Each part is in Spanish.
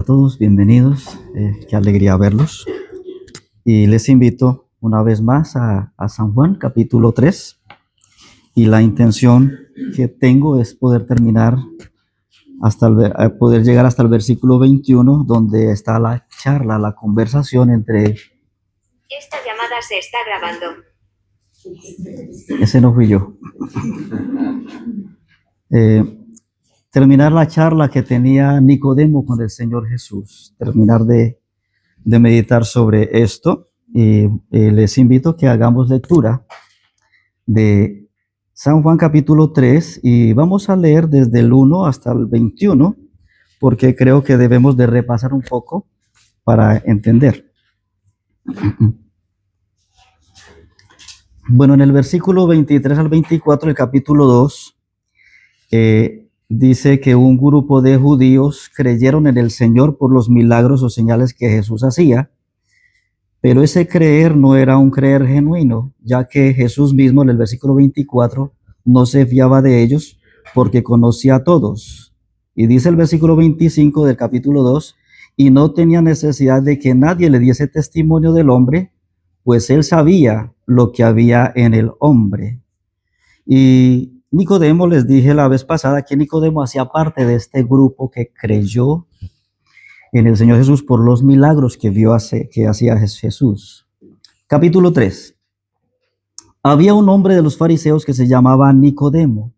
A todos, bienvenidos, qué alegría verlos. Y les invito una vez más a San Juan, capítulo 3. Y la intención que tengo es poder terminar poder llegar hasta el versículo 21, donde está la charla, la conversación entre... Esta llamada se está grabando. Ese no fui yo. Terminar la charla que tenía Nicodemo con el Señor Jesús. Terminar de meditar sobre esto. Y les invito a que hagamos lectura de San Juan capítulo 3 y vamos a leer desde el 1 hasta el 21 porque creo que debemos de repasar un poco para entender. Bueno, en el versículo 23 al 24 del capítulo 2 dice que un grupo de judíos creyeron en el Señor por los milagros o señales que Jesús hacía. Pero ese creer no era un creer genuino, ya que Jesús mismo en el versículo 24 no se fiaba de ellos porque conocía a todos. Y dice el versículo 25 del capítulo 2, y no tenía necesidad de que nadie le diese testimonio del hombre, pues él sabía lo que había en el hombre. Y Nicodemo, les dije la vez pasada que Nicodemo hacía parte de este grupo que creyó en el Señor Jesús por los milagros que que hacía Jesús. Capítulo 3. Había un hombre de los fariseos que se llamaba Nicodemo,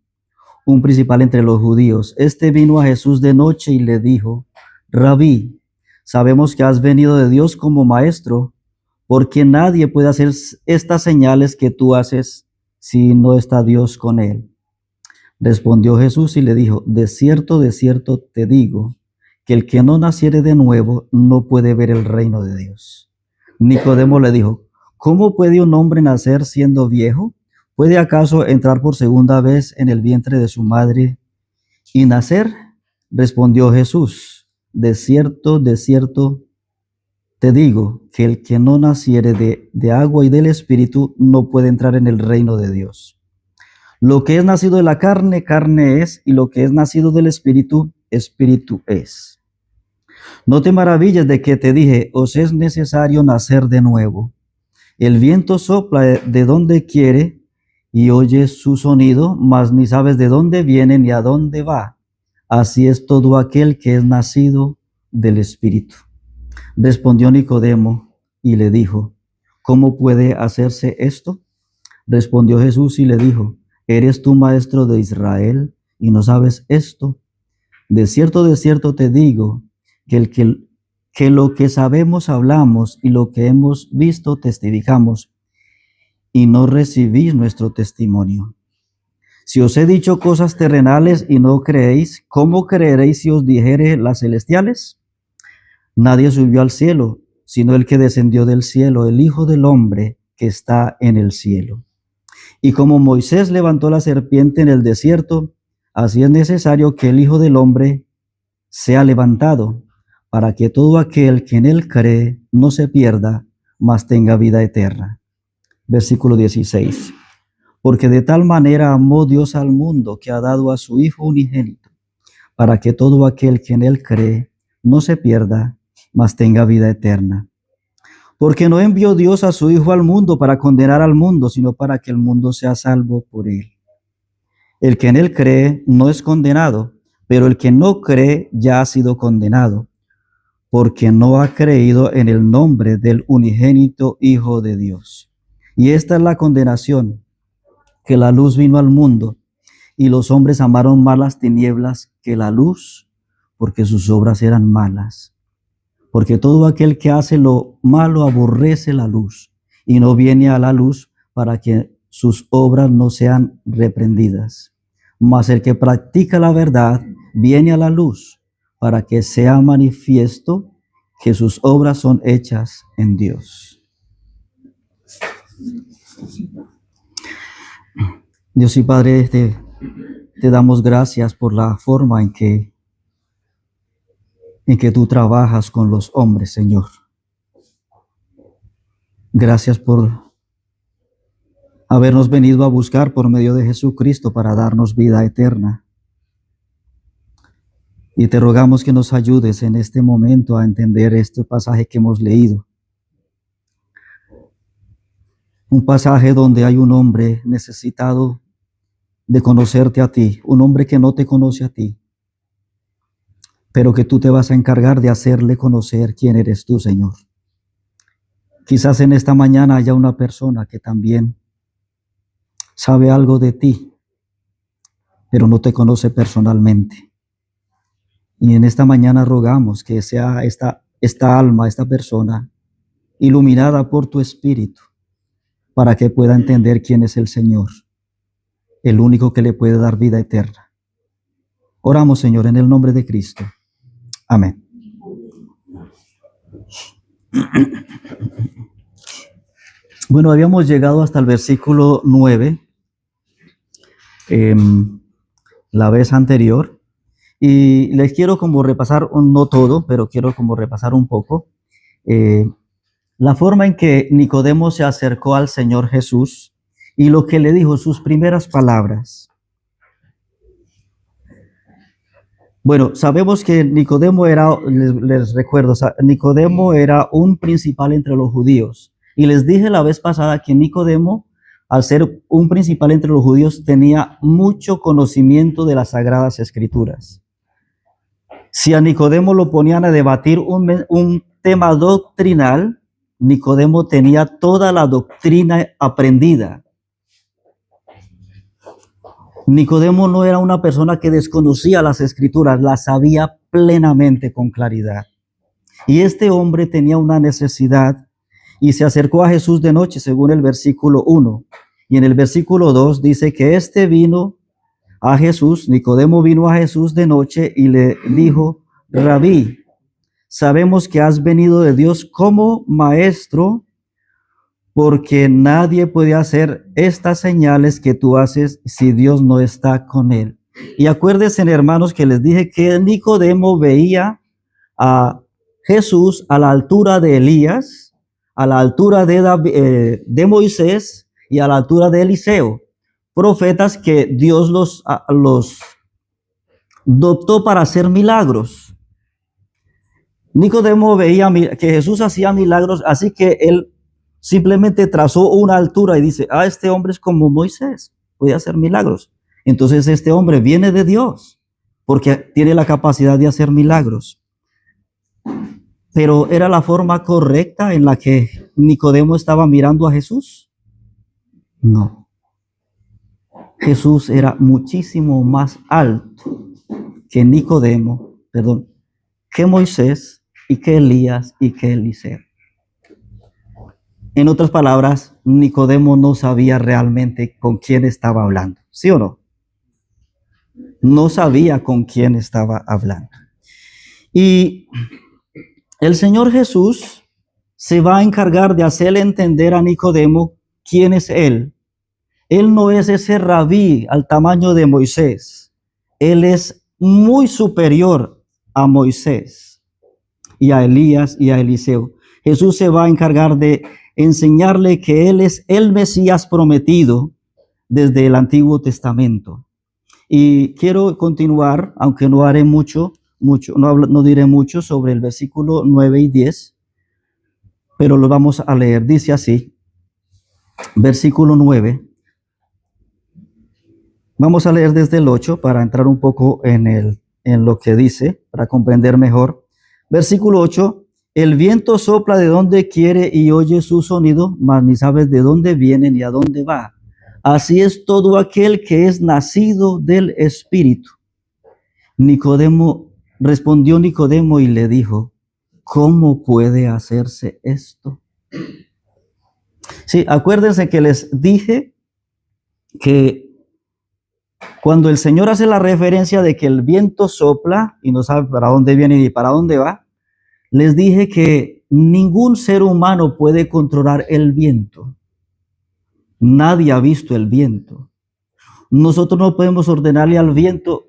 un principal entre los judíos. Este vino a Jesús de noche y le dijo: Rabí, sabemos que has venido de Dios como maestro, porque nadie puede hacer estas señales que tú haces si no está Dios con él. Respondió Jesús y le dijo: de cierto te digo, que el que no naciere de nuevo no puede ver el reino de Dios. Nicodemo le dijo: ¿cómo puede un hombre nacer siendo viejo? ¿Puede acaso entrar por segunda vez en el vientre de su madre y nacer? Respondió Jesús: de cierto te digo, que el que no naciere de agua y del Espíritu no puede entrar en el reino de Dios. Lo que es nacido de la carne, carne es, y lo que es nacido del Espíritu, Espíritu es. No te maravilles de que te dije: os es necesario nacer de nuevo. El viento sopla de donde quiere y oyes su sonido, mas ni sabes de dónde viene ni a dónde va. Así es todo aquel que es nacido del Espíritu. Respondió Nicodemo y le dijo: ¿cómo puede hacerse esto? Respondió Jesús y le dijo: ¿eres tú maestro de Israel y no sabes esto? De cierto te digo, que lo que sabemos hablamos y lo que hemos visto testificamos, y no recibís nuestro testimonio. Si os he dicho cosas terrenales y no creéis, ¿cómo creeréis si os dijere las celestiales? Nadie subió al cielo, sino el que descendió del cielo, el Hijo del Hombre que está en el cielo. Y como Moisés levantó la serpiente en el desierto, así es necesario que el Hijo del Hombre sea levantado, para que todo aquel que en él cree no se pierda, mas tenga vida eterna. Versículo 16. Porque de tal manera amó Dios al mundo, que ha dado a su Hijo unigénito, para que todo aquel que en él cree no se pierda, mas tenga vida eterna. Porque no envió Dios a su Hijo al mundo para condenar al mundo, sino para que el mundo sea salvo por él. El que en él cree no es condenado, pero el que no cree ya ha sido condenado, porque no ha creído en el nombre del unigénito Hijo de Dios. Y esta es la condenación, que la luz vino al mundo, y los hombres amaron más las tinieblas que la luz, porque sus obras eran malas. Porque todo aquel que hace lo malo aborrece la luz, y no viene a la luz para que sus obras no sean reprendidas. Mas el que practica la verdad viene a la luz, para que sea manifiesto que sus obras son hechas en Dios. Dios y Padre, te damos gracias por la forma en que tú trabajas con los hombres, Señor. Gracias por habernos venido a buscar por medio de Jesucristo para darnos vida eterna. Y te rogamos que nos ayudes en este momento a entender este pasaje que hemos leído. Un pasaje donde hay un hombre necesitado de conocerte a ti, un hombre que no te conoce a ti, pero que tú te vas a encargar de hacerle conocer quién eres tú, Señor. Quizás en esta mañana haya una persona que también sabe algo de ti, pero no te conoce personalmente. Y en esta mañana rogamos que sea esta alma, esta persona, iluminada por tu Espíritu, para que pueda entender quién es el Señor, el único que le puede dar vida eterna. Oramos, Señor, en el nombre de Cristo. Amén. Bueno, habíamos llegado hasta el versículo 9, la vez anterior, y les quiero como repasar, no todo, pero quiero como repasar un poco, la forma en que Nicodemo se acercó al Señor Jesús y lo que le dijo, sus primeras palabras. Bueno, sabemos que Nicodemo era, les recuerdo, Nicodemo era un principal entre los judíos. Y les dije la vez pasada que Nicodemo, al ser un principal entre los judíos, tenía mucho conocimiento de las Sagradas Escrituras. Si a Nicodemo lo ponían a debatir un tema doctrinal, Nicodemo tenía toda la doctrina aprendida. Nicodemo no era una persona que desconocía las Escrituras, las sabía plenamente con claridad. Y este hombre tenía una necesidad y se acercó a Jesús de noche, según el versículo 1. Y en el versículo 2 dice que vino a Jesús, Nicodemo vino a Jesús de noche y le dijo, Rabí, sabemos que has venido de Dios como maestro, porque nadie puede hacer estas señales que tú haces si Dios no está con él. Y acuérdense, hermanos, que les dije que Nicodemo veía a Jesús a la altura de Elías, a la altura de Moisés y a la altura de Eliseo, profetas que Dios los dotó para hacer milagros. Nicodemo veía que Jesús hacía milagros, así que él simplemente trazó una altura y dice, este hombre es como Moisés, puede hacer milagros. Entonces este hombre viene de Dios, porque tiene la capacidad de hacer milagros. Pero ¿era la forma correcta en la que Nicodemo estaba mirando a Jesús? No. Jesús era muchísimo más alto que Nicodemo, que Moisés y que Elías y que Eliseo. En otras palabras, Nicodemo no sabía realmente con quién estaba hablando, ¿sí o no? No sabía con quién estaba hablando. Y el Señor Jesús se va a encargar de hacerle entender a Nicodemo quién es Él. Él no es ese rabí al tamaño de Moisés. Él es muy superior a Moisés y a Elías y a Eliseo. Jesús se va a encargar de enseñarle que Él es el Mesías prometido desde el Antiguo Testamento. Y quiero continuar, aunque no haré no diré mucho sobre el versículo 9 y 10, pero lo vamos a leer. Dice así, versículo 9. Vamos a leer desde el 8 para entrar un poco en lo que dice, para comprender mejor. Versículo 8. El viento sopla de donde quiere y oye su sonido, mas ni sabes de dónde viene ni a dónde va. Así es todo aquel que es nacido del Espíritu. Respondió Nicodemo y le dijo, ¿cómo puede hacerse esto? Sí, acuérdense que les dije que cuando el Señor hace la referencia de que el viento sopla y no sabe para dónde viene ni para dónde va, les dije que ningún ser humano puede controlar el viento. Nadie ha visto el viento. Nosotros no podemos ordenarle al viento,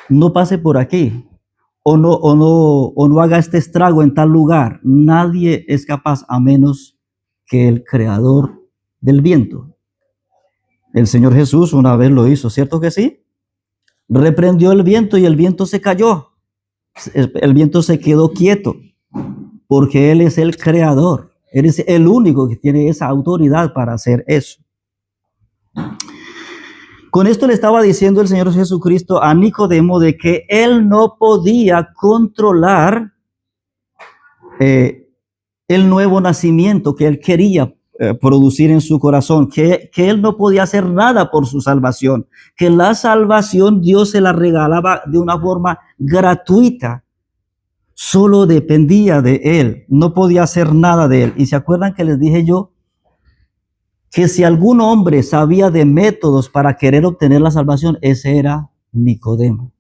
no pase por aquí, o no haga este estrago en tal lugar. Nadie es capaz a menos que el creador del viento. El Señor Jesús una vez lo hizo, ¿cierto que sí? Reprendió el viento y el viento se cayó. El viento se quedó quieto porque Él es el creador. Él es el único que tiene esa autoridad para hacer eso. Con esto le estaba diciendo el Señor Jesucristo a Nicodemo de que Él no podía controlar el nuevo nacimiento que Él quería producir en su corazón, que Él no podía hacer nada por su salvación, que la salvación Dios se la regalaba de una forma gratuita, solo dependía de Él, no podía hacer nada de Él. Y se acuerdan que les dije yo que si algún hombre sabía de métodos para querer obtener la salvación, ese era Nicodemo.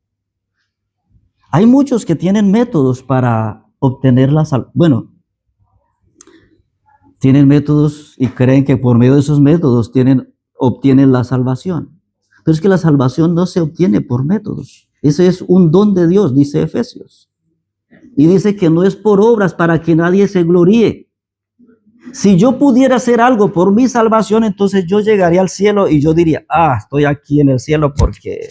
Hay muchos que tienen métodos para obtener la salvación. Bueno, tienen métodos y creen que por medio de esos métodos obtienen la salvación. Pero es que la salvación no se obtiene por métodos. Ese es un don de Dios, dice Efesios. Y dice que no es por obras para que nadie se gloríe. Si yo pudiera hacer algo por mi salvación, entonces yo llegaría al cielo y yo diría, estoy aquí en el cielo porque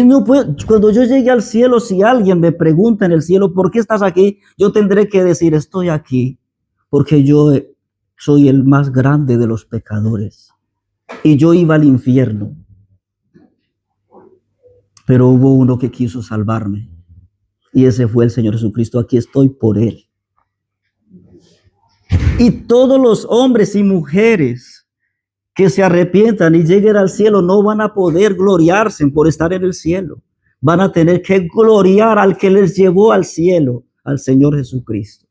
no puedo. Cuando yo llegue al cielo, si alguien me pregunta en el cielo, ¿por qué estás aquí? Yo tendré que decir, estoy aquí porque yo soy el más grande de los pecadores y yo iba al infierno. Pero hubo uno que quiso salvarme y ese fue el Señor Jesucristo. Aquí estoy por Él. Y todos los hombres y mujeres que se arrepientan y lleguen al cielo no van a poder gloriarse por estar en el cielo. Van a tener que gloriar al que les llevó al cielo, al Señor Jesucristo.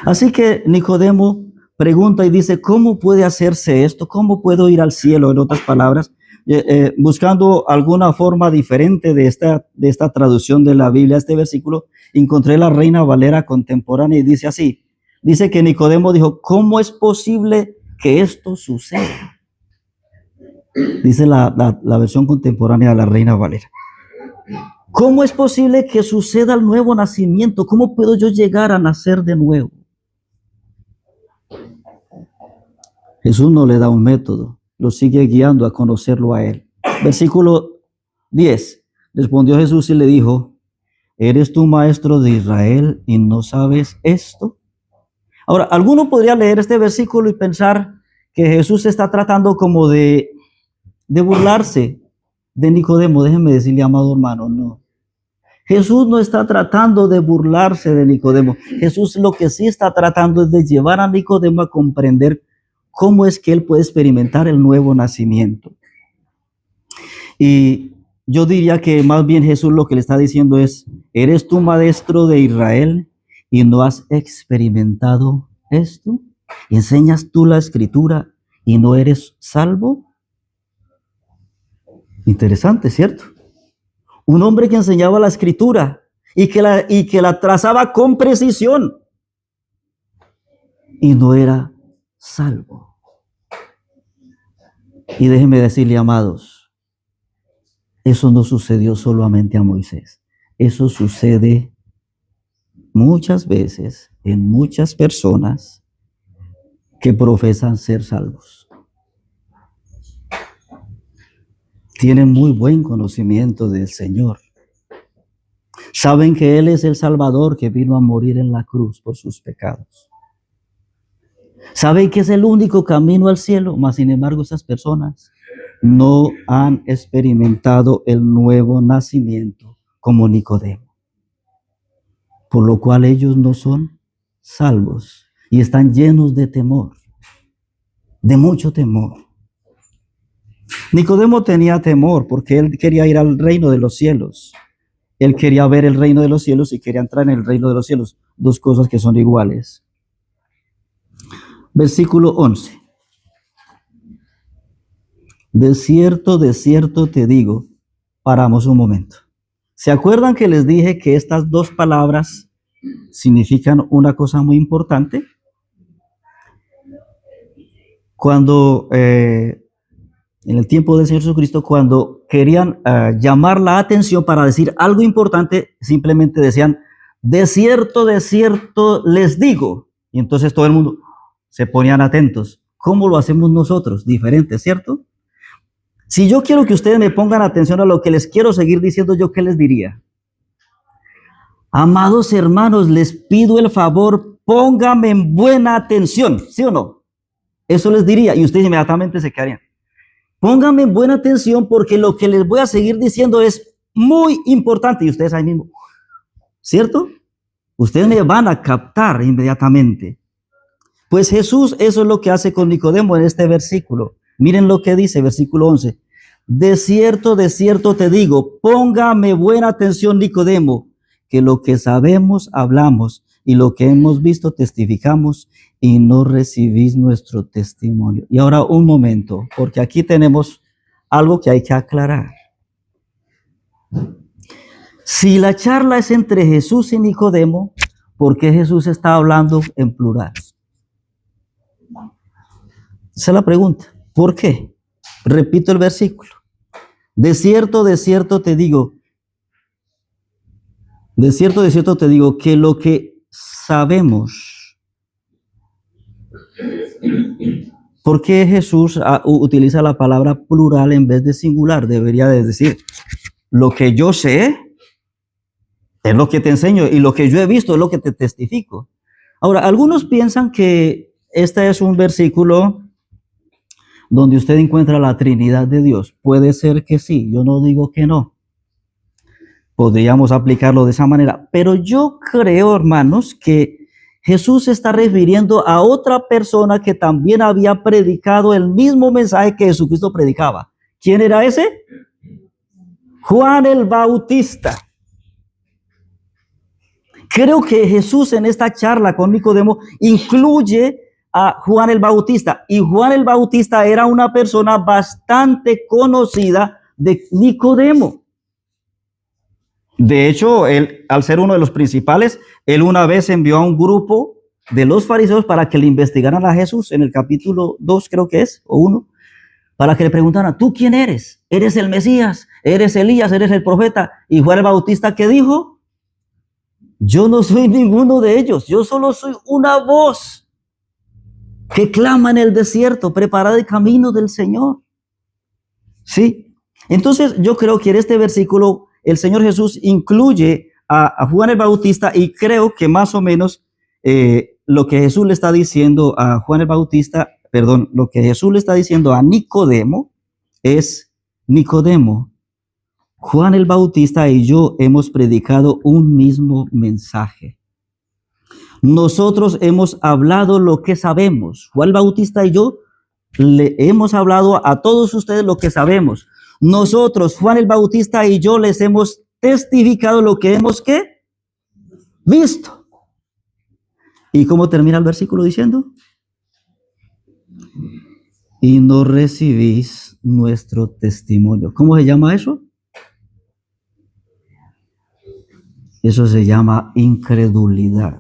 Así que Nicodemo pregunta y dice, ¿cómo puede hacerse esto? ¿Cómo puedo ir al cielo? En otras palabras, buscando alguna forma diferente de esta traducción de la Biblia, este versículo, encontré la Reina Valera contemporánea y dice así. Dice que Nicodemo dijo, ¿cómo es posible que esto suceda? Dice la versión contemporánea de la Reina Valera. ¿Cómo es posible que suceda el nuevo nacimiento? ¿Cómo puedo yo llegar a nacer de nuevo? Jesús no le da un método, lo sigue guiando a conocerlo a Él. Versículo 10. Respondió Jesús y le dijo, ¿eres tú maestro de Israel y no sabes esto? Ahora, alguno podría leer este versículo y pensar que Jesús está tratando como de burlarse de Nicodemo. Déjenme decirle, amado hermano, no. Jesús no está tratando de burlarse de Nicodemo. Jesús lo que sí está tratando es de llevar a Nicodemo a comprender cómo es que él puede experimentar el nuevo nacimiento. Y yo diría que más bien Jesús lo que le está diciendo es, ¿eres tú maestro de Israel y no has experimentado esto? ¿Enseñas tú la escritura y no eres salvo? Interesante, ¿cierto? Un hombre que enseñaba la escritura y que la trazaba con precisión y no era salvo. Y déjenme decirle, amados, eso no sucedió solamente a Moisés. Eso sucede muchas veces en muchas personas que profesan ser salvos. Tienen muy buen conocimiento del Señor. Saben que Él es el Salvador que vino a morir en la cruz por sus pecados. Saben que es el único camino al cielo, mas sin embargo esas personas no han experimentado el nuevo nacimiento como Nicodemo. Por lo cual ellos no son salvos y están llenos de temor, de mucho temor. Nicodemo tenía temor porque él quería ir al reino de los cielos. Él quería ver el reino de los cielos y quería entrar en el reino de los cielos. Dos cosas que son iguales. Versículo 11. De cierto te digo. Paramos un momento. ¿Se acuerdan que les dije que estas dos palabras significan una cosa muy importante? Cuando en el tiempo del Señor Jesucristo, cuando querían llamar la atención para decir algo importante, simplemente decían, de cierto les digo. Y entonces todo el mundo se ponían atentos. ¿Cómo lo hacemos nosotros? Diferente, ¿cierto? Si yo quiero que ustedes me pongan atención a lo que les quiero seguir diciendo, ¿yo qué les diría? Amados hermanos, les pido el favor, pónganme en buena atención, ¿sí o no? Eso les diría y ustedes inmediatamente se quedarían. Pónganme en buena atención porque lo que les voy a seguir diciendo es muy importante y ustedes ahí mismo, ¿cierto? Ustedes me van a captar inmediatamente. Pues Jesús eso es lo que hace con Nicodemo en este versículo. Miren lo que dice, versículo 11. De cierto te digo, póngame buena atención, Nicodemo, que lo que sabemos hablamos y lo que hemos visto testificamos y no recibís nuestro testimonio. Y ahora un momento, porque aquí tenemos algo que hay que aclarar. Si la charla es entre Jesús y Nicodemo, ¿por qué Jesús está hablando en plural? Esa es la pregunta. ¿Por qué? Repito el versículo. De cierto te digo, que lo que sabemos. ¿Por qué Jesús utiliza la palabra plural en vez de singular? Debería de decir, lo que yo sé es lo que te enseño y lo que yo he visto es lo que te testifico. Ahora, algunos piensan que este es un versículo donde usted encuentra la Trinidad de Dios. Puede ser que sí, yo no digo que no. Podríamos aplicarlo de esa manera, pero yo creo, hermanos, que Jesús se está refiriendo a otra persona que también había predicado el mismo mensaje que Jesucristo predicaba. ¿Quién era ese? Juan el Bautista. Creo que Jesús en esta charla con Nicodemo incluye a Juan el Bautista. Y Juan el Bautista era una persona bastante conocida de Nicodemo. De hecho, él, al ser uno de los principales, él una vez envió a un grupo de los fariseos para que le investigaran a Jesús en el capítulo 2, creo que es, o 1, para que le preguntaran, ¿tú quién eres? ¿Eres el Mesías? ¿Eres Elías? ¿Eres el profeta? Y Juan el Bautista, ¿qué dijo? Yo no soy ninguno de ellos, yo solo soy una voz que clama en el desierto, preparad el camino del Señor. Sí, entonces yo creo que en este versículo el Señor Jesús incluye a Juan el Bautista y creo que más o menos lo que Jesús le está diciendo a Juan el Bautista, lo que Jesús le está diciendo a Nicodemo es, Nicodemo, Juan el Bautista y yo hemos predicado un mismo mensaje. Nosotros hemos hablado lo que sabemos. Juan el Bautista y yo le hemos hablado a todos ustedes lo que sabemos. Nosotros, Juan el Bautista y yo, les hemos testificado lo que hemos ¿qué? Visto. ¿Y cómo termina el versículo diciendo? Y no recibís nuestro testimonio. ¿Cómo se llama eso? Eso se llama incredulidad.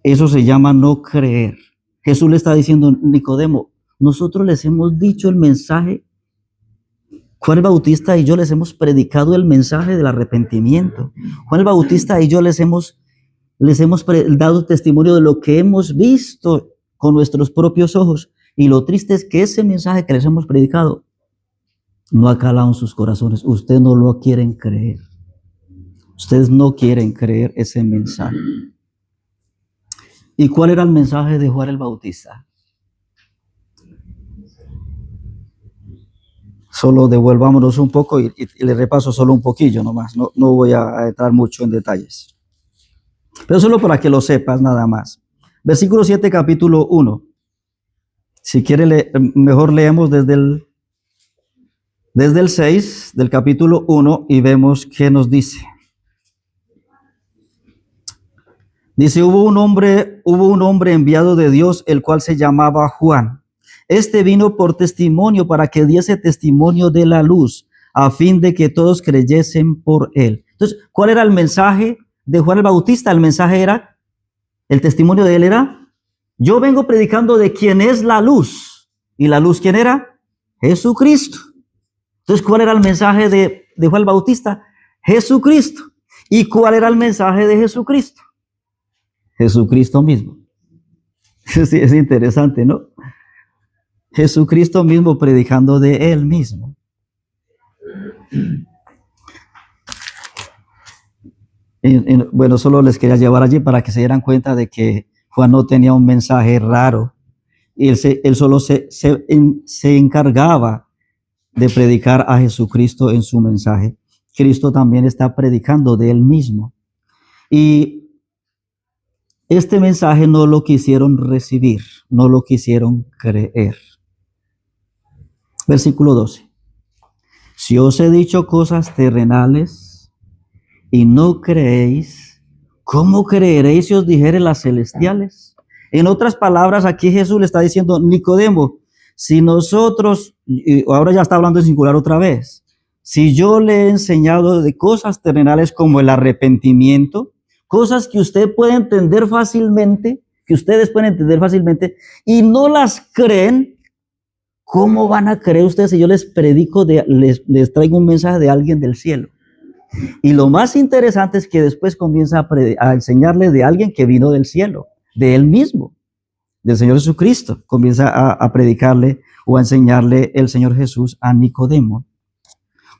Eso se llama no creer. Jesús le está diciendo, Nicodemo, nosotros les hemos dicho el mensaje. Juan el Bautista y yo les hemos predicado el mensaje del arrepentimiento. Juan el Bautista y yo les hemos dado testimonio de lo que hemos visto con nuestros propios ojos. Y lo triste es que ese mensaje que les hemos predicado no ha calado en sus corazones. Ustedes no lo quieren creer. Ustedes no quieren creer ese mensaje. ¿Y cuál era el mensaje de Juan el Bautista? Solo devolvámonos un poco y le repaso solo un poquillo nomás. No voy a entrar mucho en detalles. Pero solo para que lo sepas nada más. Versículo 7, capítulo 1. Si quiere, mejor leemos desde el 6 del capítulo 1 y vemos qué nos dice. Dice, hubo un hombre enviado de Dios, el cual se llamaba Juan. Este vino por testimonio para que diese testimonio de la luz, a fin de que todos creyesen por él. Entonces, ¿cuál era el mensaje de Juan el Bautista? El mensaje era, el testimonio de él era, yo vengo predicando de quién es la luz. ¿Y la luz quién era? Jesucristo. Entonces, ¿cuál era el mensaje de Juan el Bautista? Jesucristo. ¿Y cuál era el mensaje de Jesucristo? Jesucristo mismo. Sí, es interesante, ¿no? Jesucristo mismo predicando de él mismo. Bueno, solo les quería llevar allí para que se dieran cuenta de que Juan no tenía un mensaje raro. Y él solo se encargaba de predicar a Jesucristo en su mensaje. Cristo también está predicando de él mismo. Y este mensaje no lo quisieron recibir, no lo quisieron creer. Versículo 12. Si os he dicho cosas terrenales y no creéis, ¿cómo creeréis si os dijere las celestiales? En otras palabras, aquí Jesús le está diciendo, Nicodemo, si nosotros, y ahora ya está hablando en singular otra vez, si yo le he enseñado de cosas terrenales como el arrepentimiento, cosas que usted puede entender fácilmente, que ustedes pueden entender fácilmente, y no las creen, ¿cómo van a creer ustedes si yo les predico, les traigo un mensaje de alguien del cielo? Y lo más interesante es que después comienza a enseñarle de alguien que vino del cielo, de él mismo, del Señor Jesucristo. Comienza a predicarle o a enseñarle el Señor Jesús a Nicodemo.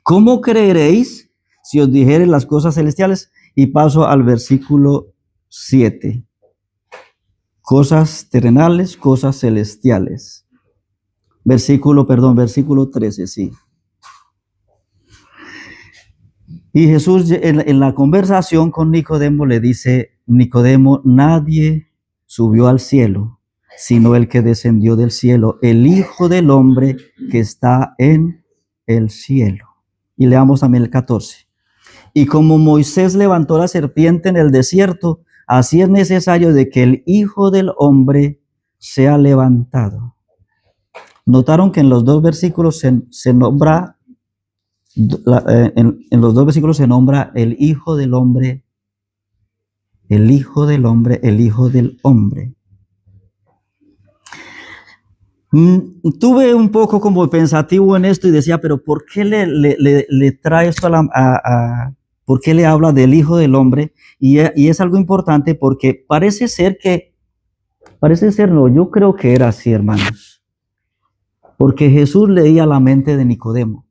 ¿Cómo creeréis si os dijere las cosas celestiales? Y paso al versículo 7. Cosas terrenales, cosas celestiales. Versículo 13, sí. Y Jesús en la conversación con Nicodemo le dice, Nicodemo, nadie subió al cielo, sino el que descendió del cielo, el Hijo del Hombre que está en el cielo. Y leamos también el 14. Y como Moisés levantó la serpiente en el desierto, así es necesario de que el Hijo del Hombre sea levantado. Notaron que en los dos versículos se nombra, en los dos versículos se nombra el Hijo del Hombre, el Hijo del Hombre, el Hijo del Hombre. Tuve un poco como pensativo en esto y decía, pero ¿por qué le trae esto ¿por qué le habla del Hijo del Hombre? Y es algo importante porque parece ser, no, yo creo que era así, hermanos. Porque Jesús leía la mente de Nicodemo.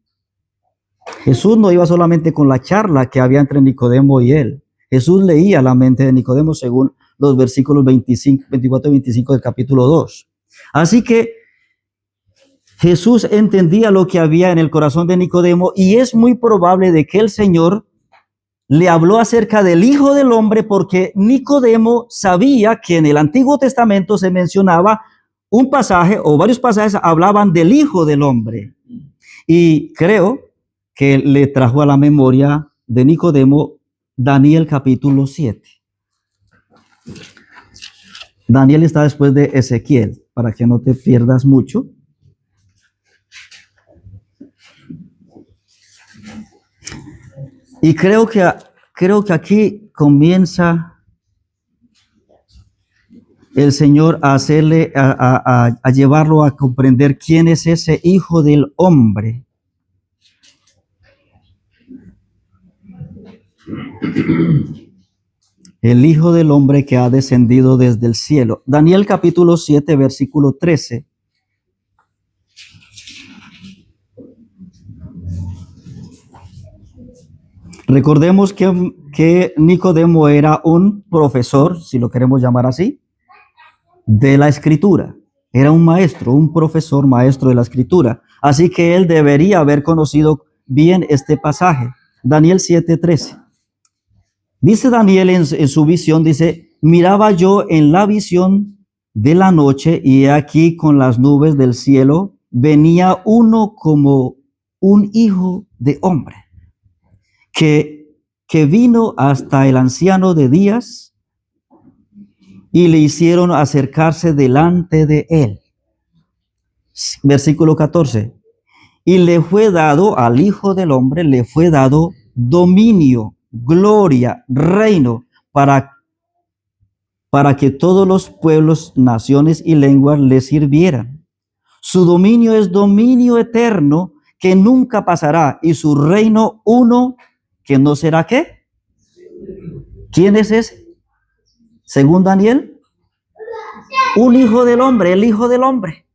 Jesús no iba solamente con la charla que había entre Nicodemo y él. Jesús leía la mente de Nicodemo según los versículos 24 y 25 del capítulo 2. Así que Jesús entendía lo que había en el corazón de Nicodemo y es muy probable de que el Señor le habló acerca del Hijo del Hombre porque Nicodemo sabía que en el Antiguo Testamento se mencionaba un pasaje o varios pasajes hablaban del Hijo del Hombre. Y creo que le trajo a la memoria de Nicodemo Daniel capítulo 7. Daniel está después de Ezequiel, para que no te pierdas mucho. Y creo que aquí comienza el Señor a hacerle, a llevarlo a comprender quién es ese Hijo del Hombre. El Hijo del Hombre que ha descendido desde el cielo. Daniel capítulo 7, versículo 13. Recordemos que Nicodemo era un profesor, si lo queremos llamar así, de la Escritura. Era un maestro, un profesor maestro de la Escritura. Así que él debería haber conocido bien este pasaje. Daniel 7:13. Dice Daniel en su visión, dice, miraba yo en la visión de la noche y he aquí con las nubes del cielo venía uno como un hijo de hombre. Que vino hasta el anciano de días y le hicieron acercarse delante de él. Versículo 14. Y le fue dado al Hijo del Hombre, le fue dado dominio, gloria, reino, para que todos los pueblos, naciones y lenguas le sirvieran. Su dominio es dominio eterno que nunca pasará y su reino uno que no será ¿qué? ¿Quién es ese? Según Daniel, un hijo del hombre, el Hijo del Hombre.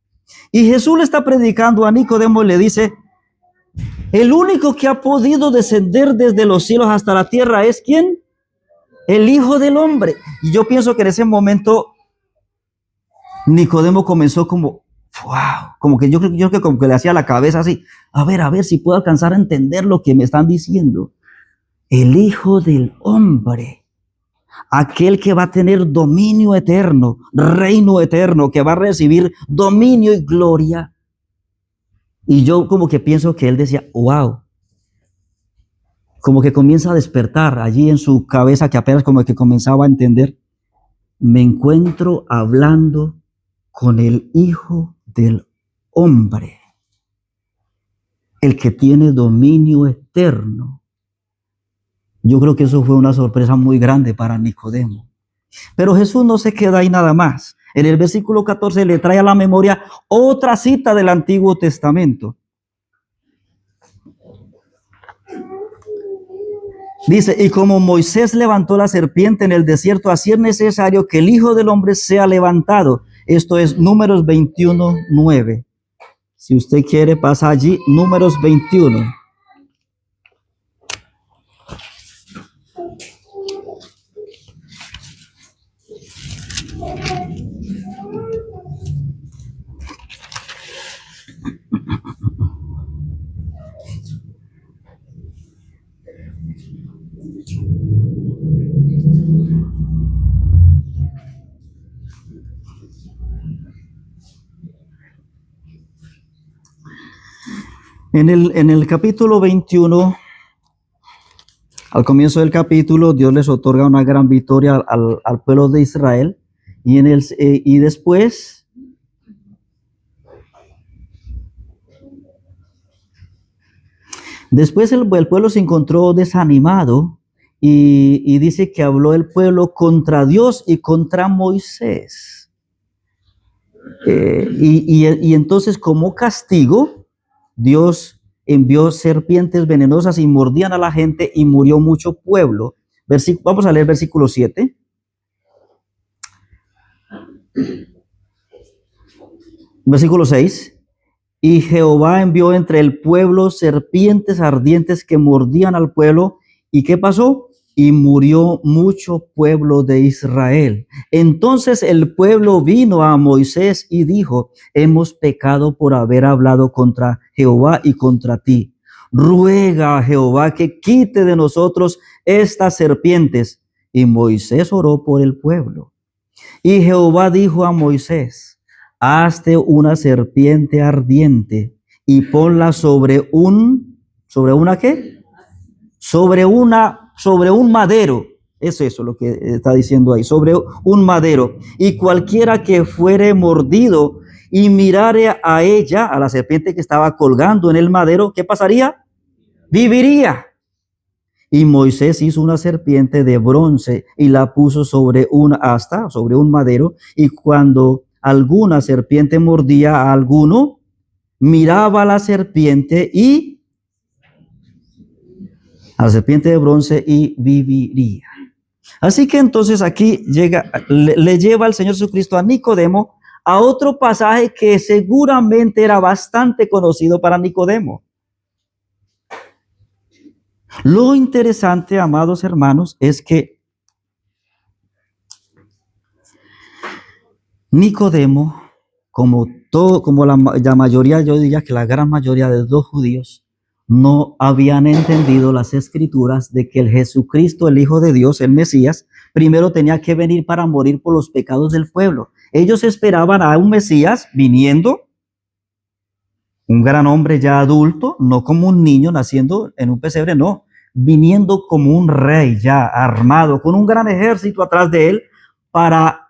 Y Jesús le está predicando a Nicodemo y le dice, el único que ha podido descender desde los cielos hasta la tierra es ¿quién? El Hijo del Hombre. Y yo pienso que en ese momento Nicodemo comenzó como, wow, como que yo creo que como que le hacía la cabeza así, a ver si puedo alcanzar a entender lo que me están diciendo. El Hijo del Hombre, aquel que va a tener dominio eterno, reino eterno, que va a recibir dominio y gloria. Y yo como que pienso que él decía, wow, como que comienza a despertar allí en su cabeza, que apenas como que comenzaba a entender, me encuentro hablando con el Hijo del Hombre, el que tiene dominio eterno. Yo creo que eso fue una sorpresa muy grande para Nicodemo. Pero Jesús no se queda ahí nada más. En el versículo 14 le trae a la memoria otra cita del Antiguo Testamento. Dice, y como Moisés levantó la serpiente en el desierto, así es necesario que el Hijo del Hombre sea levantado. Esto es Números 21:9. Si usted quiere, pasa allí, Números 21. En el capítulo 21, al comienzo del capítulo, Dios les otorga una gran victoria al pueblo de Israel. Y después, el pueblo se encontró desanimado y dice que habló el pueblo contra Dios y contra Moisés. Y entonces, como castigo, Dios envió serpientes venenosas y mordían a la gente y murió mucho pueblo. Vamos a leer versículo 7. Versículo 6. Y Jehová envió entre el pueblo serpientes ardientes que mordían al pueblo. ¿Y qué pasó? Y murió mucho pueblo de Israel. Entonces el pueblo vino a Moisés y dijo, hemos pecado por haber hablado contra Jehová y contra ti. Ruega a Jehová que quite de nosotros estas serpientes. Y Moisés oró por el pueblo. Y Jehová dijo a Moisés, hazte una serpiente ardiente y ponla sobre ¿una qué? Sobre un madero. Es eso lo que está diciendo ahí, sobre un madero. Y cualquiera que fuere mordido y mirare a ella, a la serpiente que estaba colgando en el madero, ¿qué pasaría? Viviría. Y Moisés hizo una serpiente de bronce y la puso sobre un asta, sobre un madero. Y cuando alguna serpiente mordía a alguno, miraba a la serpiente a la serpiente de bronce y viviría. Así que entonces aquí le lleva el Señor Jesucristo a Nicodemo a otro pasaje que seguramente era bastante conocido para Nicodemo. Lo interesante, amados hermanos, es que Nicodemo, como la mayoría, yo diría que la gran mayoría de los judíos, no habían entendido las escrituras de que el Jesucristo, el Hijo de Dios, el Mesías, primero tenía que venir para morir por los pecados del pueblo. Ellos esperaban a un Mesías viniendo, un gran hombre ya adulto, no como un niño naciendo en un pesebre, no, viniendo como un rey ya armado, con un gran ejército atrás de él, para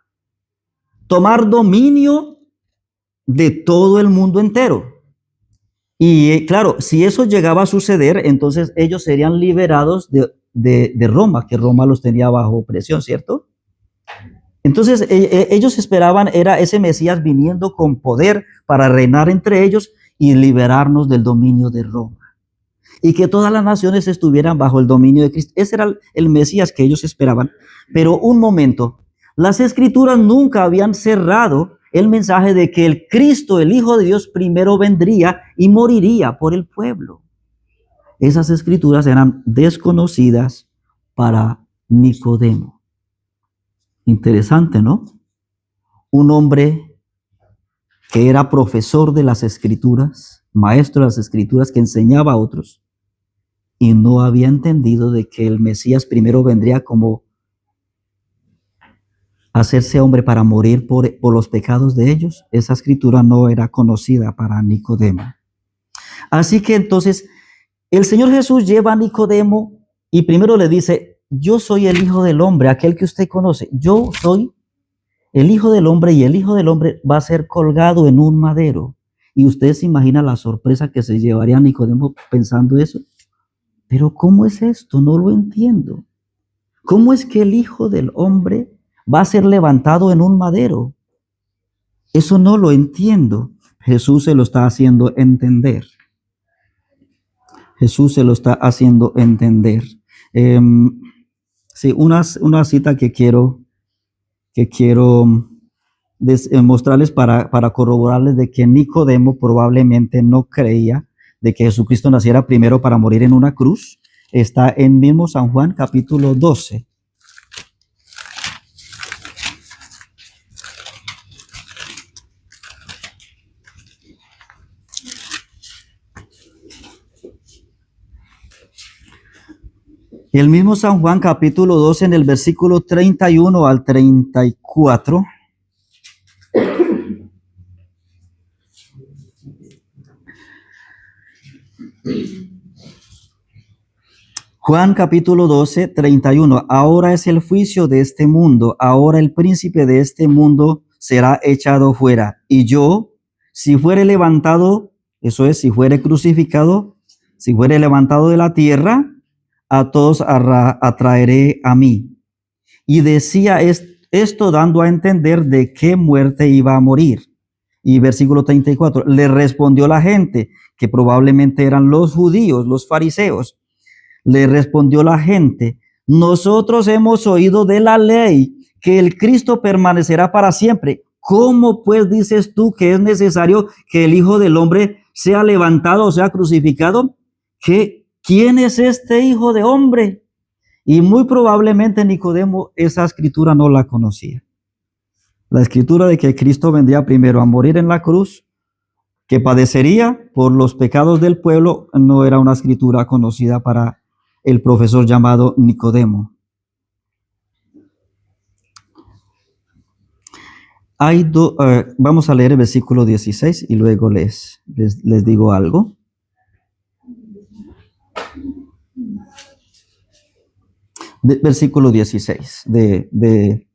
tomar dominio de todo el mundo entero. Y claro, si eso llegaba a suceder, entonces ellos serían liberados de Roma, que Roma los tenía bajo presión, ¿cierto? Entonces ellos esperaban, era ese Mesías viniendo con poder para reinar entre ellos y liberarnos del dominio de Roma. Y que todas las naciones estuvieran bajo el dominio de Cristo. Ese era el Mesías que ellos esperaban. Pero un momento, las escrituras nunca habían cerrado el mensaje de que el Cristo, el Hijo de Dios, primero vendría y moriría por el pueblo. Esas escrituras eran desconocidas para Nicodemo. Interesante, ¿no? Un hombre que era profesor de las escrituras, maestro de las escrituras, que enseñaba a otros, y no había entendido de que el Mesías primero vendría como hacerse hombre para morir por los pecados de ellos. Esa escritura no era conocida para Nicodemo. Así que entonces el Señor Jesús lleva a Nicodemo y primero le dice: yo soy el Hijo del Hombre, aquel que usted conoce. Yo soy el Hijo del Hombre, y el Hijo del Hombre va a ser colgado en un madero. Y usted se imagina la sorpresa que se llevaría a Nicodemo pensando eso. Pero ¿cómo es esto? No lo entiendo. ¿Cómo es que el Hijo del Hombre va a ser levantado en un madero? Eso no lo entiendo. Jesús se lo está haciendo entender. Jesús se lo está haciendo entender. Sí, una cita que quiero mostrarles para corroborarles de que Nicodemo probablemente no creía de que Jesucristo naciera primero para morir en una cruz. Está en mismo San Juan capítulo 12. El mismo San Juan capítulo 12 en el versículo 31 al 34. Juan capítulo 12, 31. Ahora es el juicio de este mundo. Ahora el príncipe de este mundo será echado fuera. Y yo, si fuere levantado, eso es, si fuere crucificado, si fuere levantado de la tierra, a todos atraeré a mí. Y decía esto dando a entender de qué muerte iba a morir. Y versículo 34, le respondió la gente, que probablemente eran los judíos, los fariseos. Le respondió la gente: nosotros hemos oído de la ley que el Cristo permanecerá para siempre. ¿Cómo pues dices tú que es necesario que el Hijo del Hombre sea levantado o sea crucificado? ¿Quién es este Hijo de Hombre? Y muy probablemente Nicodemo esa escritura no la conocía. La escritura de que Cristo vendría primero a morir en la cruz, que padecería por los pecados del pueblo, no era una escritura conocida para el profesor llamado Nicodemo. Vamos a leer el versículo 16 y luego les digo algo. Versículo 16 de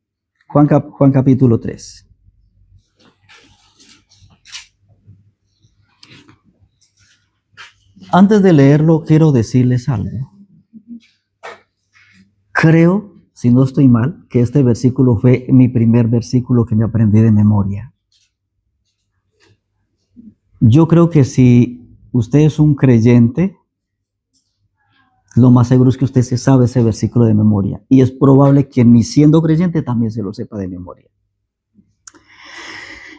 Juan capítulo 3. Antes de leerlo, quiero decirles algo. Creo, si no estoy mal, que este versículo fue mi primer versículo que me aprendí de memoria. Yo creo que si usted es un creyente, lo más seguro es que usted se sabe ese versículo de memoria. Y es probable que ni siendo creyente también se lo sepa de memoria.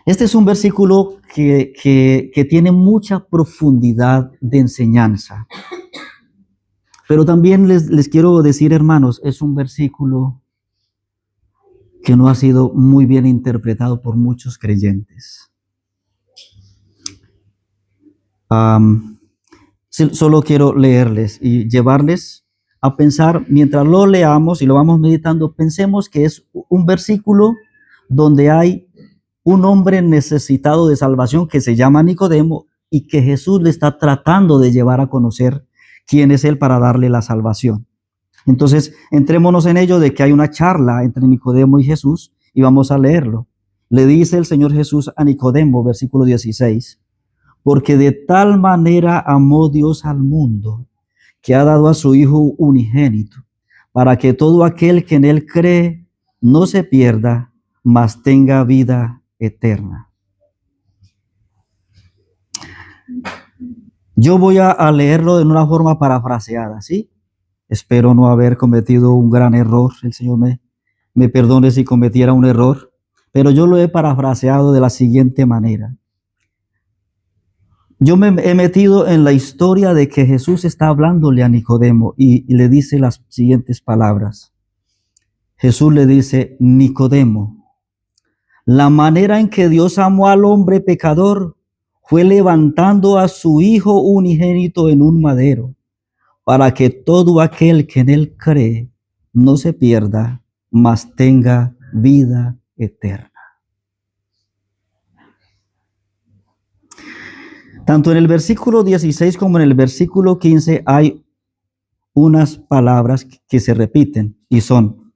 Este es un versículo que tiene mucha profundidad de enseñanza. Pero también les quiero decir, hermanos, es un versículo que no ha sido muy bien interpretado por muchos creyentes. Solo quiero leerles y llevarles a pensar, mientras lo leamos y lo vamos meditando, pensemos que es un versículo donde hay un hombre necesitado de salvación que se llama Nicodemo y que Jesús le está tratando de llevar a conocer quién es él para darle la salvación. Entonces, entrémonos en ello de que hay una charla entre Nicodemo y Jesús y vamos a leerlo. Le dice el Señor Jesús a Nicodemo, versículo 16, porque de tal manera amó Dios al mundo que ha dado a su Hijo unigénito, para que todo aquel que en él cree no se pierda, mas tenga vida eterna. Yo voy a leerlo de una forma parafraseada, ¿sí? Espero no haber cometido un gran error. El Señor me perdone si cometiera un error. pero yo lo he parafraseado de la siguiente manera. Yo me he metido en la historia de que Jesús está hablándole a Nicodemo y le dice las siguientes palabras. Jesús le dice, Nicodemo, la manera en que Dios amó al hombre pecador fue levantando a su Hijo unigénito en un madero, para que todo aquel que en él cree no se pierda, mas tenga vida eterna. Tanto en el versículo 16 como en el versículo 15 hay unas palabras que se repiten y son,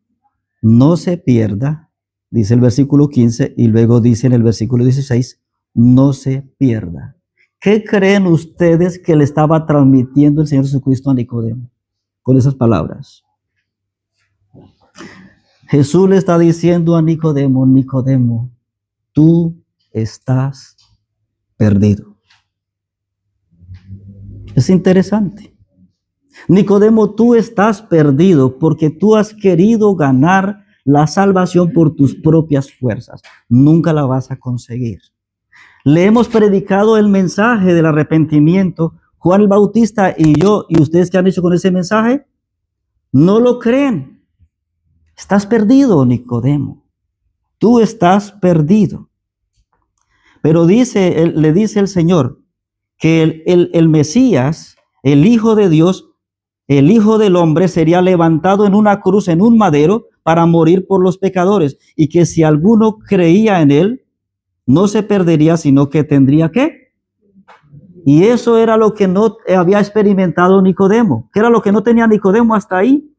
no se pierda, dice el versículo 15, y luego dice en el versículo 16, no se pierda. ¿Qué creen ustedes que le estaba transmitiendo el Señor Jesucristo a Nicodemo con esas palabras? Jesús le está diciendo a Nicodemo, Nicodemo, tú estás perdido. Es interesante. Nicodemo, tú estás perdido porque tú has querido ganar la salvación por tus propias fuerzas. Nunca la vas a conseguir. Le hemos predicado el mensaje del arrepentimiento, Juan el Bautista y yo, y ustedes, ¿qué han hecho con ese mensaje? No lo creen. Estás perdido, Nicodemo. Tú estás perdido. Pero le dice el Señor que el Mesías, el Hijo de Dios, el Hijo del Hombre, sería levantado en una cruz, en un madero, para morir por los pecadores, y que si alguno creía en él, no se perdería, sino que tendría ¿qué? Y eso era lo que no había experimentado Nicodemo. ¿Qué era lo que no tenía Nicodemo hasta ahí?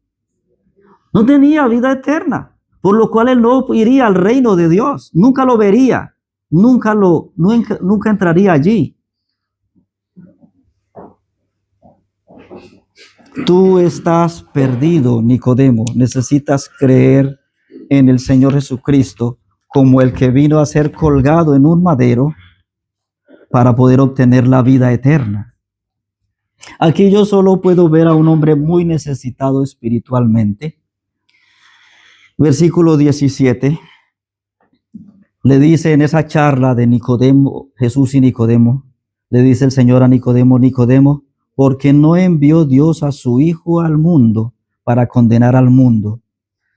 No tenía vida eterna, por lo cual él no iría al reino de Dios, nunca lo vería, nunca entraría allí. Tú estás perdido, Nicodemo. Necesitas creer en el Señor Jesucristo como el que vino a ser colgado en un madero para poder obtener la vida eterna. Aquí yo solo puedo ver a un hombre muy necesitado espiritualmente. Versículo 17. Le dice en esa charla de Nicodemo, Jesús y Nicodemo, le dice el Señor a Nicodemo, Nicodemo, porque no envió Dios a su Hijo al mundo para condenar al mundo,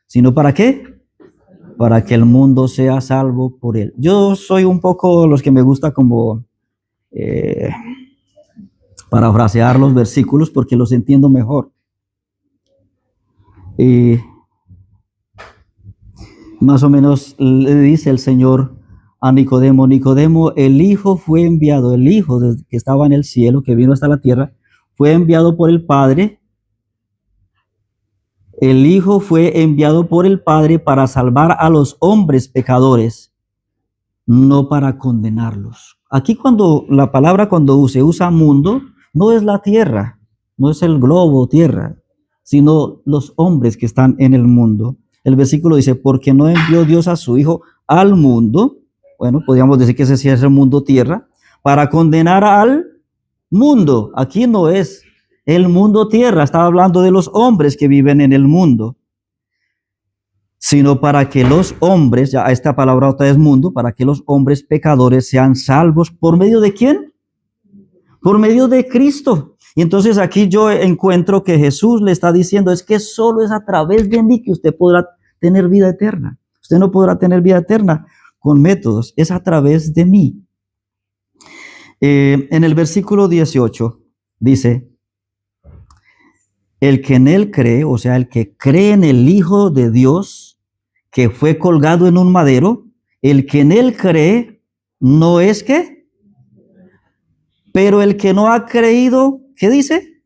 sino ¿para qué? Para que el mundo sea salvo por él. Yo soy un poco los que me gusta como parafrasear los versículos porque los entiendo mejor. Más o menos le dice el Señor a Nicodemo, Nicodemo, el Hijo fue enviado, el Hijo que estaba en el cielo, que vino hasta la tierra, fue enviado por el Padre. El Hijo fue enviado por el Padre para salvar a los hombres pecadores, no para condenarlos. Aquí cuando la palabra cuando se usa mundo, no es la tierra, no es el globo tierra, sino los hombres que están en el mundo. El versículo dice, porque no envió Dios a su Hijo al mundo, bueno, podríamos decir que ese sí es el mundo tierra, para condenar al mundo. Aquí no es el mundo tierra, estaba hablando de los hombres que viven en el mundo, sino para que los hombres, ya esta palabra otra es mundo, para que los hombres pecadores sean salvos. ¿Por medio de quién? Por medio de Cristo. Y entonces aquí yo encuentro que Jesús le está diciendo, es que solo es a través de mí que usted podrá tener vida eterna. Usted no podrá tener vida eterna con métodos, es a través de mí. En el versículo 18 dice, el que en él cree, o sea, el que cree en el Hijo de Dios, que fue colgado en un madero, el que en él cree, no es que, pero el que no ha creído, ¿qué dice?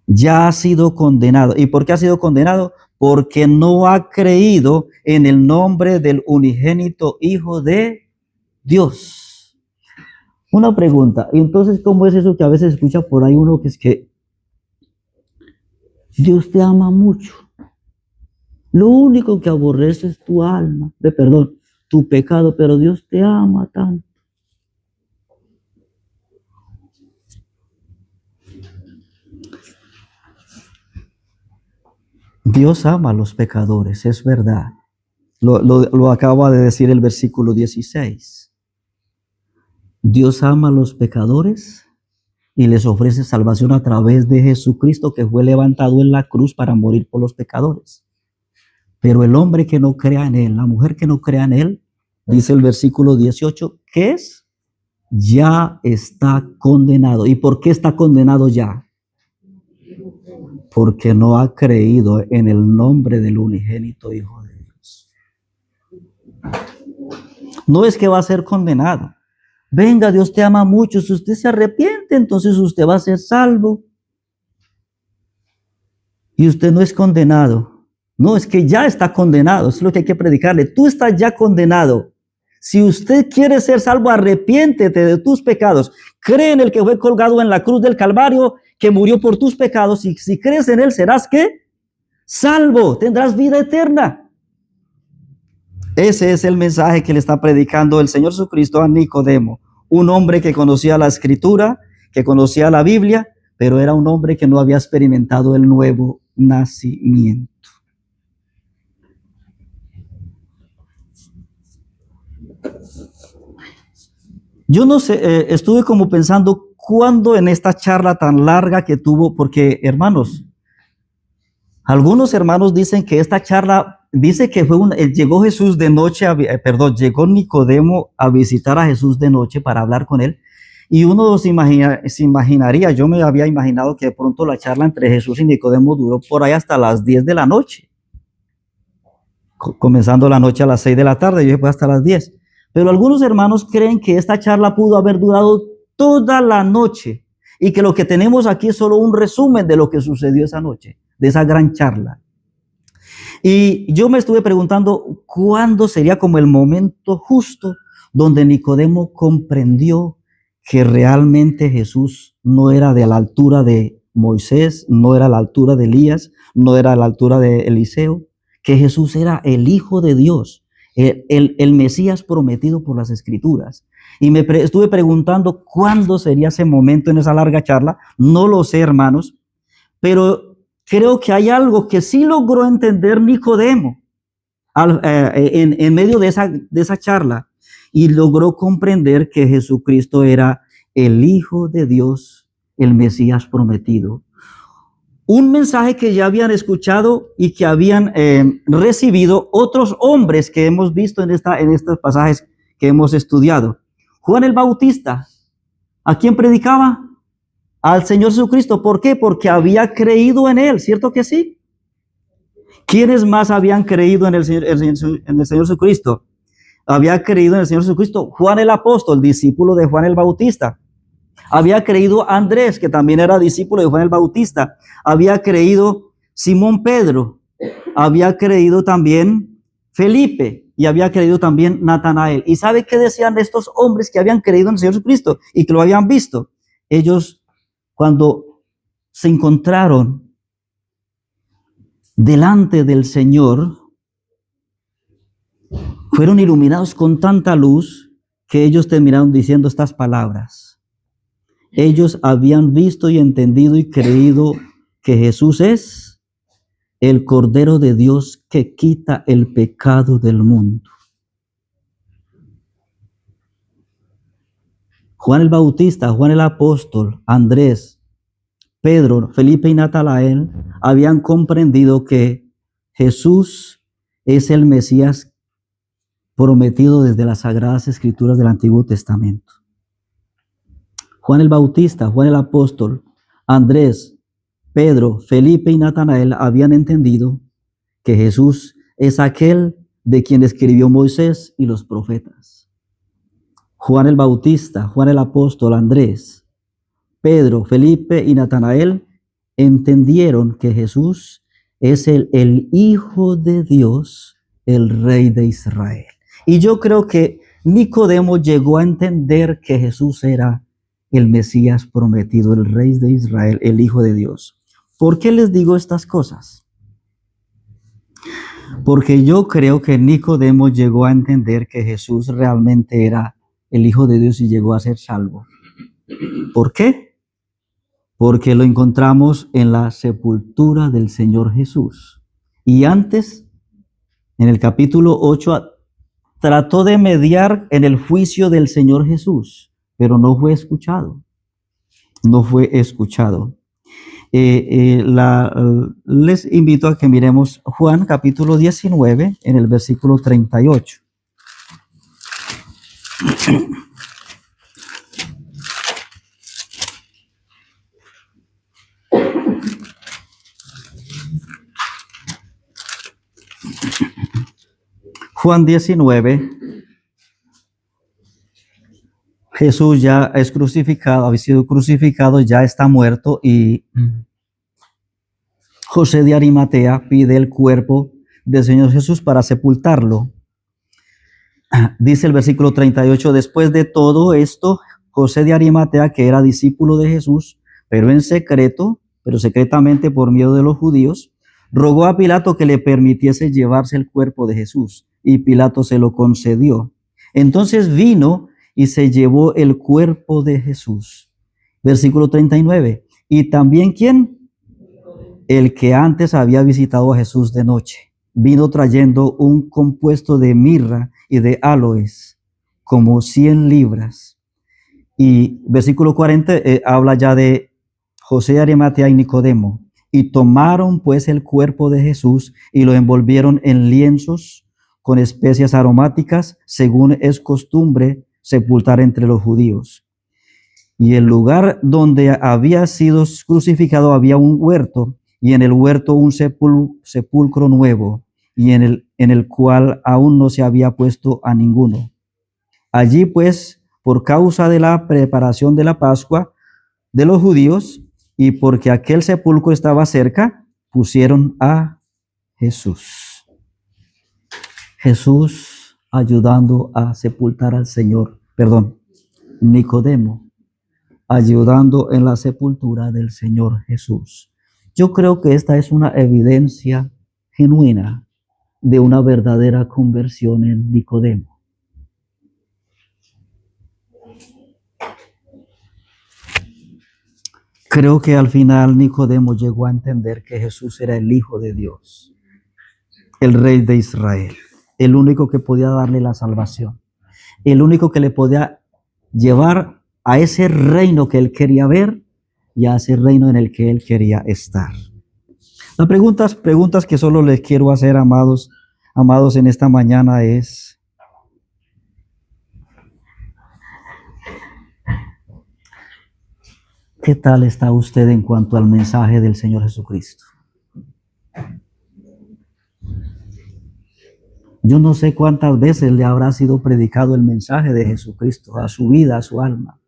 Ya ha sido condenado. ¿Y por qué ha sido condenado? Porque no ha creído en el nombre del unigénito Hijo de Dios. Una pregunta, ¿y entonces cómo es eso que a veces escucha por ahí uno que es que Dios te ama mucho? Lo único que aborrece es tu alma, tu pecado, pero Dios te ama tanto. Dios ama a los pecadores, es verdad. Lo acaba de decir el versículo 16. Dios ama a los pecadores y les ofrece salvación a través de Jesucristo, que fue levantado en la cruz para morir por los pecadores. Pero el hombre que no crea en él, la mujer que no crea en él, dice el versículo 18, ¿qué es? Ya está condenado. ¿Y por qué está condenado ya? Porque no ha creído en el nombre del unigénito Hijo de Dios. No es que va a ser condenado. Venga, Dios te ama mucho. Si usted se arrepiente, entonces usted va a ser salvo. Y usted no es condenado. No, es que ya está condenado. Eso es lo que hay que predicarle. Tú estás ya condenado. Si usted quiere ser salvo, arrepiéntete de tus pecados. Cree en el que fue colgado en la cruz del Calvario, que murió por tus pecados. Y si crees en él, serás ¿qué? Salvo. Tendrás vida eterna. Ese es el mensaje que le está predicando el Señor Jesucristo a Nicodemo. Un hombre que conocía la Escritura, que conocía la Biblia, pero era un hombre que no había experimentado el nuevo nacimiento. Yo no sé, estuve como pensando cuándo en esta charla tan larga que tuvo, porque hermanos, algunos hermanos dicen que esta charla, dice que llegó Jesús de noche, llegó Nicodemo a visitar a Jesús de noche para hablar con él, y uno se imaginaría, yo me había imaginado que de pronto la charla entre Jesús y Nicodemo duró por ahí hasta las 10 de la noche, comenzando la noche a las 6 de la tarde, yo dije pues hasta las 10. Pero algunos hermanos creen que esta charla pudo haber durado toda la noche y que lo que tenemos aquí es solo un resumen de lo que sucedió esa noche, de esa gran charla. Y yo me estuve preguntando cuándo sería como el momento justo donde Nicodemo comprendió que realmente Jesús no era de la altura de Moisés, no era a la altura de Elías, no era a la altura de Eliseo, que Jesús era el Hijo de Dios. El Mesías prometido por las Escrituras. Y estuve preguntando cuándo sería ese momento en esa larga charla. No lo sé, hermanos, pero creo que hay algo que sí logró entender Nicodemo en medio de esa charla, y logró comprender que Jesucristo era el Hijo de Dios, el Mesías prometido. Un mensaje que ya habían escuchado y que habían recibido otros hombres que hemos visto en estos pasajes que hemos estudiado. Juan el Bautista, ¿a quién predicaba? Al Señor Jesucristo. ¿Por qué? Porque había creído en él, ¿cierto que sí? ¿Quiénes más habían creído en el Señor Jesucristo? Había creído en el Señor Jesucristo Juan el Apóstol, discípulo de Juan el Bautista. Había creído Andrés, que también era discípulo de Juan el Bautista. Había creído Simón Pedro. Había creído también Felipe. Y había creído también Natanael. ¿Y sabe qué decían estos hombres que habían creído en el Señor Jesucristo y que lo habían visto? Ellos, cuando se encontraron delante del Señor, fueron iluminados con tanta luz que ellos terminaron diciendo estas palabras. Ellos habían visto y entendido y creído que Jesús es el Cordero de Dios que quita el pecado del mundo. Juan el Bautista, Juan el Apóstol, Andrés, Pedro, Felipe y Natanael habían comprendido que Jesús es el Mesías prometido desde las Sagradas Escrituras del Antiguo Testamento. Juan el Bautista, Juan el Apóstol, Andrés, Pedro, Felipe y Natanael habían entendido que Jesús es aquel de quien escribió Moisés y los profetas. Juan el Bautista, Juan el Apóstol, Andrés, Pedro, Felipe y Natanael entendieron que Jesús es el Hijo de Dios, el Rey de Israel. Y yo creo que Nicodemo llegó a entender que Jesús era el Mesías prometido, el Rey de Israel, el Hijo de Dios. ¿Por qué les digo estas cosas? Porque yo creo que Nicodemo llegó a entender que Jesús realmente era el Hijo de Dios y llegó a ser salvo. ¿Por qué? Porque lo encontramos en la sepultura del Señor Jesús. Y antes En el capítulo 8 trató de mediar en el juicio del Señor Jesús, pero no fue escuchado. No fue escuchado. Les invito a que miremos Juan capítulo 19 en el versículo 38. Juan 19, Jesús ya es crucificado, había sido crucificado, ya está muerto y José de Arimatea pide el cuerpo del Señor Jesús para sepultarlo. Dice el versículo 38, después de todo esto, José de Arimatea, que era discípulo de Jesús, pero en secreto, pero secretamente por miedo de los judíos, rogó a Pilato que le permitiese llevarse el cuerpo de Jesús, y Pilato se lo concedió. Entonces vino y se llevó el cuerpo de Jesús. Versículo 39, y también ¿quién? El que antes había visitado a Jesús de noche, vino trayendo un compuesto de mirra y de aloes, como 100 libras. Y versículo 40 habla ya de José de Arimatea y Nicodemo. Y tomaron pues el cuerpo de Jesús y lo envolvieron en lienzos con especias aromáticas, según es costumbre sepultar entre los judíos. Y el lugar donde había sido crucificado había un huerto, y en el huerto un sepulcro nuevo, y en el cual aún no se había puesto a ninguno. Allí pues, por causa de la preparación de la Pascua de los judíos, y porque aquel sepulcro estaba cerca, pusieron a Jesús. Jesús ayudando a sepultar al Señor, Nicodemo, ayudando en la sepultura del Señor Jesús. Yo creo que esta es una evidencia genuina de una verdadera conversión en Nicodemo. Creo que al final Nicodemo llegó a entender que Jesús era el Hijo de Dios, el Rey de Israel, el único que podía darle la salvación, el único que le podía llevar a ese reino que él quería ver y a ese reino en el que él quería estar. Las preguntas que solo les quiero hacer, amados en esta mañana es: ¿qué tal está usted en cuanto al mensaje del Señor Jesucristo? Yo no sé cuántas veces le habrá sido predicado el mensaje de Jesucristo a su vida, a su alma.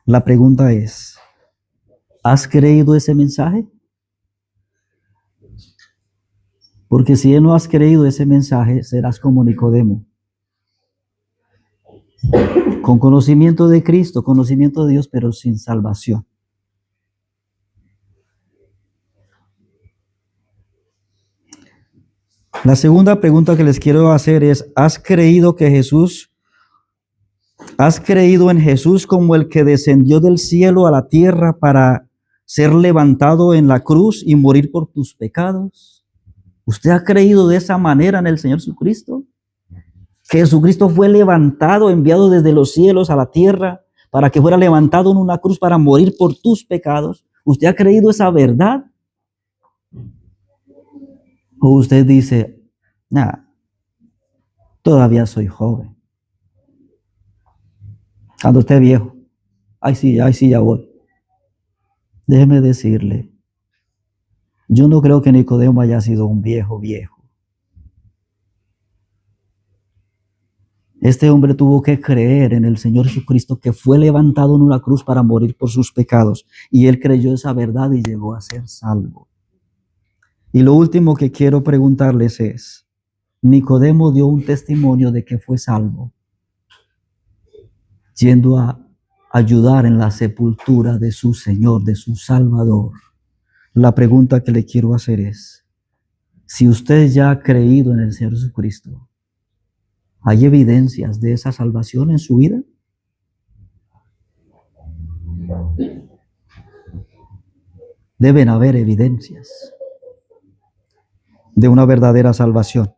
La pregunta es: ¿has creído ese mensaje? Porque si no has creído ese mensaje, serás como Nicodemo, con conocimiento de Cristo, conocimiento de Dios, pero sin salvación. La segunda pregunta que les quiero hacer es: ¿has creído en Jesús como el que descendió del cielo a la tierra para ser levantado en la cruz y morir por tus pecados? ¿Usted ha creído de esa manera en el Señor Jesucristo? Que Jesucristo fue levantado, enviado desde los cielos a la tierra para que fuera levantado en una cruz para morir por tus pecados. ¿Usted ha creído esa verdad? ¿O usted dice: todavía soy joven? Cuando esté viejo, ay sí, ya voy. Déjeme decirle, yo no creo que Nicodemo haya sido un viejo. Este hombre tuvo que creer en el Señor Jesucristo, que fue levantado en una cruz para morir por sus pecados. Y él creyó esa verdad y llegó a ser salvo. Y lo último que quiero preguntarles es: Nicodemo dio un testimonio de que fue salvo, yendo a ayudar en la sepultura de su Señor, de su Salvador. La pregunta que le quiero hacer es: si usted ya ha creído en el Señor Jesucristo, ¿hay evidencias de esa salvación en su vida? Deben haber evidencias de una verdadera salvación.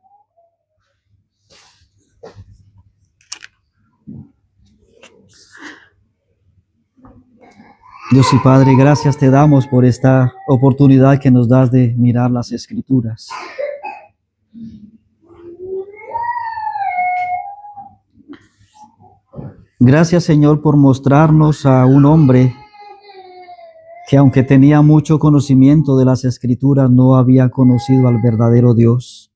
Dios y Padre, gracias te damos por esta oportunidad que nos das de mirar las Escrituras. Gracias, Señor, por mostrarnos a un hombre que, aunque tenía mucho conocimiento de las Escrituras, no había conocido al verdadero Dios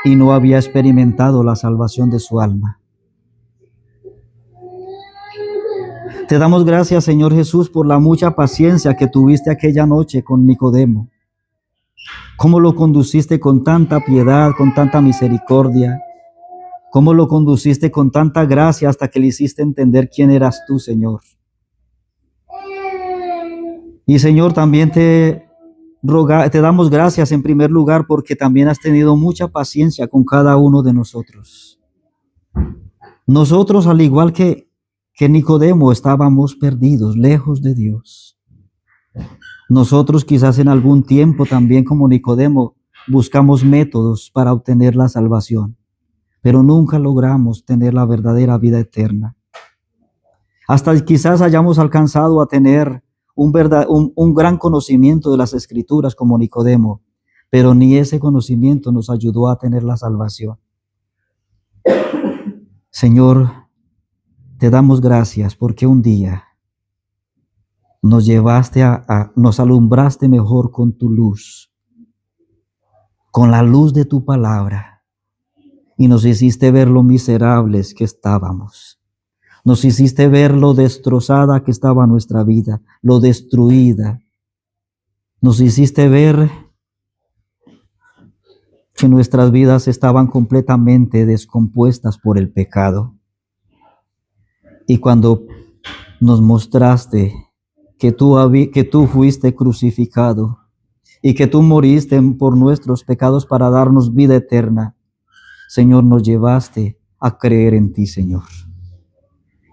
y no había experimentado la salvación de su alma. Te damos gracias, Señor Jesús, por la mucha paciencia que tuviste aquella noche con Nicodemo. Cómo lo conduciste con tanta piedad, con tanta misericordia. Cómo lo conduciste con tanta gracia hasta que le hiciste entender quién eras tú, Señor. Y, Señor, también te damos gracias en primer lugar porque también has tenido mucha paciencia con cada uno de nosotros. Nosotros, al igual que Nicodemo, estábamos perdidos, lejos de Dios. Nosotros quizás en algún tiempo también, como Nicodemo, buscamos métodos para obtener la salvación, pero nunca logramos tener la verdadera vida eterna. Hasta quizás hayamos alcanzado a tener un gran conocimiento de las Escrituras como Nicodemo, pero ni ese conocimiento nos ayudó a tener la salvación. Señor, te damos gracias porque un día nos llevaste nos alumbraste mejor con tu luz, con la luz de tu palabra, y nos hiciste ver lo miserables que estábamos. Nos hiciste ver lo destrozada que estaba nuestra vida, lo destruida. Nos hiciste ver que nuestras vidas estaban completamente descompuestas por el pecado. Y cuando nos mostraste que tú fuiste crucificado y que tú moriste por nuestros pecados para darnos vida eterna, Señor, nos llevaste a creer en ti, Señor.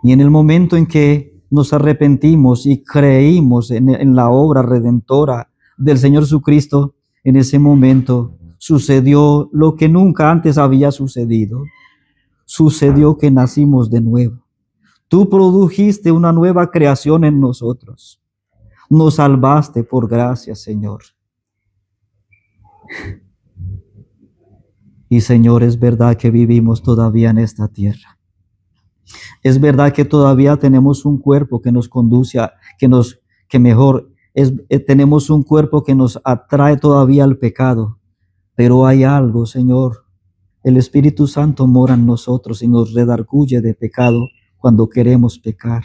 Y en el momento en que nos arrepentimos y creímos en la obra redentora del Señor Jesucristo, en ese momento sucedió lo que nunca antes había sucedido. Sucedió que nacimos de nuevo. Tú produjiste una nueva creación en nosotros. Nos salvaste por gracia, Señor. Y, Señor, es verdad que vivimos todavía en esta tierra. Es verdad que todavía tenemos un cuerpo que nos conduce tenemos un cuerpo que nos atrae todavía al pecado. Pero hay algo, Señor. El Espíritu Santo mora en nosotros y nos redarguye de pecado cuando queremos pecar.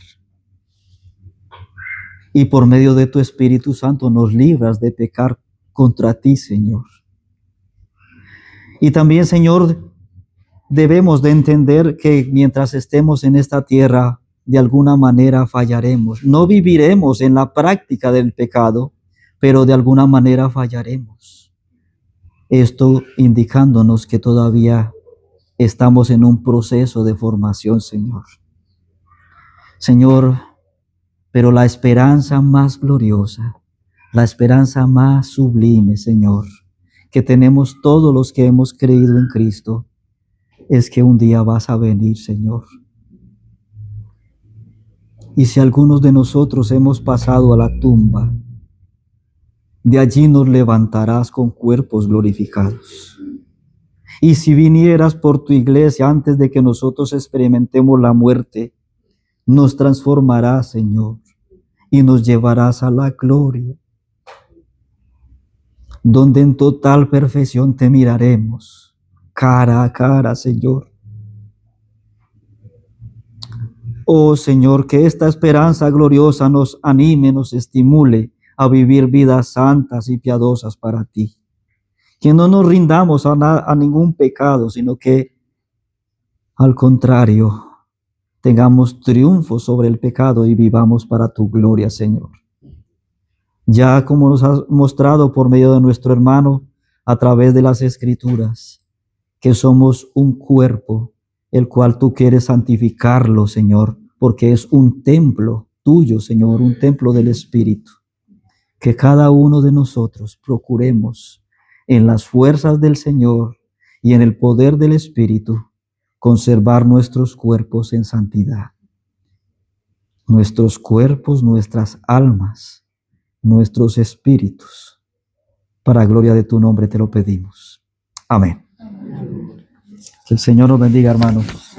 Y por medio de tu Espíritu Santo nos libras de pecar contra ti, Señor. Y también, Señor, debemos de entender que mientras estemos en esta tierra, de alguna manera fallaremos. No viviremos en la práctica del pecado, pero de alguna manera fallaremos. Esto indicándonos que todavía estamos en un proceso de formación, Señor. Señor, pero la esperanza más gloriosa, la esperanza más sublime, Señor, que tenemos todos los que hemos creído en Cristo, es que un día vas a venir, Señor. Y si algunos de nosotros hemos pasado a la tumba, de allí nos levantarás con cuerpos glorificados. Y si vinieras por tu iglesia antes de que nosotros experimentemos la muerte, nos transformarás, Señor, y nos llevarás a la gloria, donde en total perfección te miraremos, cara a cara, Señor. Oh, Señor, que esta esperanza gloriosa nos anime, nos estimule a vivir vidas santas y piadosas para ti. Que no nos rindamos a ningún pecado, sino que, al contrario, tengamos triunfo sobre el pecado y vivamos para tu gloria, Señor. Ya como nos has mostrado por medio de nuestro hermano a través de las Escrituras, que somos un cuerpo, el cual tú quieres santificarlo, Señor, porque es un templo tuyo, Señor, un templo del Espíritu. Que cada uno de nosotros procuremos en las fuerzas del Señor y en el poder del Espíritu conservar nuestros cuerpos en santidad. nuestros cuerpos, nuestras almas, nuestros espíritus. Para gloria de tu nombre te lo pedimos. Amén. Que el Señor nos bendiga, hermanos.